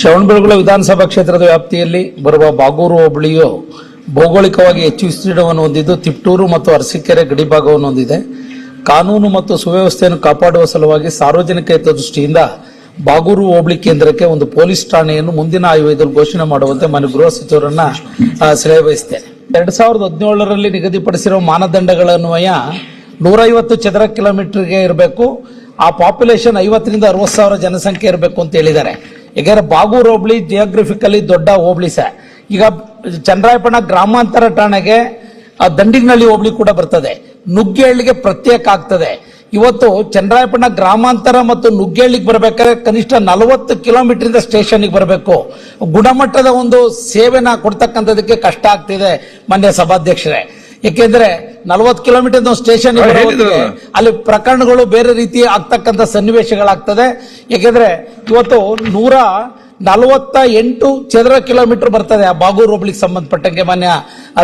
ಶ್ರವಣಬೆಳಗೊಳ ವಿಧಾನಸಭಾ ಕ್ಷೇತ್ರದ ವ್ಯಾಪ್ತಿಯಲ್ಲಿ ಬರುವ ಬಾಗೂರು ಹೋಬಳಿಯು ಭೌಗೋಳಿಕವಾಗಿ ಹೆಚ್ಚು ವಿಸ್ತೀರ್ಣವನ್ನು ಹೊಂದಿದ್ದು ತಿಪ್ಟೂರು ಮತ್ತು ಅರಸೀಕೆರೆ ಗಡಿಭಾಗವನ್ನು ಹೊಂದಿದೆ. ಕಾನೂನು ಮತ್ತು ಸುವ್ಯವಸ್ಥೆಯನ್ನು ಕಾಪಾಡುವ ಸಲುವಾಗಿ ಸಾರ್ವಜನಿಕ ಹಿತದೃಷ್ಟಿಯಿಂದ ಬಾಗೂರು ಹೋಬಳಿ ಕೇಂದ್ರಕ್ಕೆ ಒಂದು ಪೊಲೀಸ್ ಠಾಣೆಯನ್ನು ಮುಂದಿನ ಆಯವ್ಯಯದಲ್ಲಿ ಘೋಷಣೆ ಮಾಡುವಂತೆ ಮಾನ್ಯ ಗೃಹ ಸಚಿವರನ್ನ ಸಲಹೆ ಬಯಸುತ್ತೇನೆ. 2017ರಲ್ಲಿ ನಿಗದಿಪಡಿಸಿರುವ ಮಾನದಂಡಗಳನ್ವಯ 150 ಚದರ ಕಿಲೋಮೀಟರ್ಗೆ ಇರಬೇಕು. ಆ ಪಾಪ್ಯುಲೇಷನ್ 50ರಿಂದ 60,000 ಜನಸಂಖ್ಯೆ ಇರಬೇಕು ಅಂತ ಹೇಳಿದ್ದಾರೆ. ಯಾಕಂದ್ರೆ ಬಾಗೂರು ಹೋಬಳಿ ಜಿಯೋಗ್ರಫಿಕಲಿ ದೊಡ್ಡ ಹೋಬಳಿ ಸರ್. ಈಗ ಚನ್ನರಾಯಪಟ್ಟಣ ಗ್ರಾಮಾಂತರ ಠಾಣೆಗೆ ದಂಡಿಗನಹಳ್ಳಿ ಹೋಬಳಿ ಕೂಡ ಬರ್ತದೆ, ನುಗ್ಗೇಹಳ್ಳಿಗೆ ಪ್ರತ್ಯೇಕ ಆಗ್ತದೆ. ಇವತ್ತು ಚನ್ನರಾಯಪಟ್ಟಣ ಗ್ರಾಮಾಂತರ ಮತ್ತು ನುಗ್ಗೇಹಳ್ಳಿಗೆ ಬರಬೇಕಾದ್ರೆ ಕನಿಷ್ಠ 40 ಕಿಲೋಮೀಟರ್ ಸ್ಟೇಷನ್ಗೆ ಬರಬೇಕು. ಗುಣಮಟ್ಟದ ಒಂದು ಸೇವೆನ ಕೊಡ್ತಕ್ಕಂಥದಕ್ಕೆ ಕಷ್ಟ ಆಗ್ತಿದೆ ಮಾನ್ಯ ಸಭಾಧ್ಯಕ್ಷರೇ. ಯಾಕೆಂದ್ರೆ 40 ಕಿಲೋಮೀಟರ್ ಸ್ಟೇಷನ್ ಅಲ್ಲಿ ಪ್ರಕರಣಗಳು ಬೇರೆ ರೀತಿ ಆಗ್ತಕ್ಕಂಥ ಸನ್ನಿವೇಶಗಳಾಗ್ತದೆ. ಯಾಕೆಂದ್ರೆ ಇವತ್ತು 148 ಚದರ ಕಿಲೋಮೀಟರ್ ಬರ್ತದೆ ಆ ಬಾಗೂರು ಹೋಬಳಿಗೆ ಸಂಬಂಧಪಟ್ಟಂಗೆ. ಮಾನ್ಯ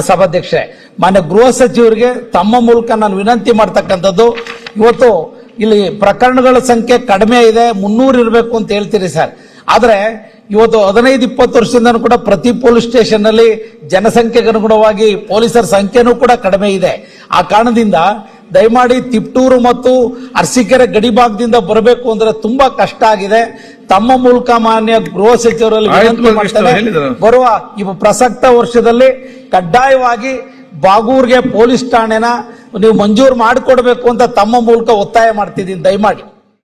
ಸಭಾಧ್ಯಕ್ಷರೇ, ಮಾನ್ಯ ಗೃಹ ಸಚಿವರಿಗೆ ತಮ್ಮ ಮೂಲಕ ನಾನು ವಿನಂತಿ ಮಾಡ್ತಕ್ಕಂಥದ್ದು, ಇವತ್ತು ಇಲ್ಲಿ ಪ್ರಕರಣಗಳ ಸಂಖ್ಯೆ ಕಡಿಮೆ ಇದೆ, 300 ಇರಬೇಕು ಅಂತ ಹೇಳ್ತೀರಿ ಸರ್. ಆದ್ರೆ ಇವತ್ತು 15-20 ವರ್ಷದಿಂದ ಕೂಡ ಪ್ರತಿ ಪೊಲೀಸ್ ಸ್ಟೇಷನ್ ನಲ್ಲಿ ಜನಸಂಖ್ಯೆಗೆ ಅನುಗುಣವಾಗಿ ಪೊಲೀಸರ ಸಂಖ್ಯೆನೂ ಕೂಡ ಕಡಿಮೆ ಇದೆ. ಆ ಕಾರಣದಿಂದ ದಯಮಾಡಿ ತಿಪ್ಟೂರು ಮತ್ತು ಅರಸೀಕೆರೆ ಗಡಿ ಭಾಗದಿಂದ ಬರಬೇಕು ಅಂದ್ರೆ ತುಂಬಾ ಕಷ್ಟ ಆಗಿದೆ. ತಮ್ಮ ಮೂಲಕ ಮಾನ್ಯ ಗೃಹ ಸಚಿವರಲ್ಲಿ ವಿನಂತಿ ಮಾಡ್ತಾರೆ, ಬರುವ ಈ ಪ್ರಸಕ್ತ ವರ್ಷದಲ್ಲಿ ಕಡ್ಡಾಯವಾಗಿ ಬಾಗೂರ್ಗೆ ಪೊಲೀಸ್ ಠಾಣೆನ ನೀವು ಮಂಜೂರು ಮಾಡಿಕೊಡ್ಬೇಕು ಅಂತ ತಮ್ಮ ಮೂಲಕ ಒತ್ತಾಯ ಮಾಡ್ತಿದ್ದೀನಿ. ದಯಮಾಡಿ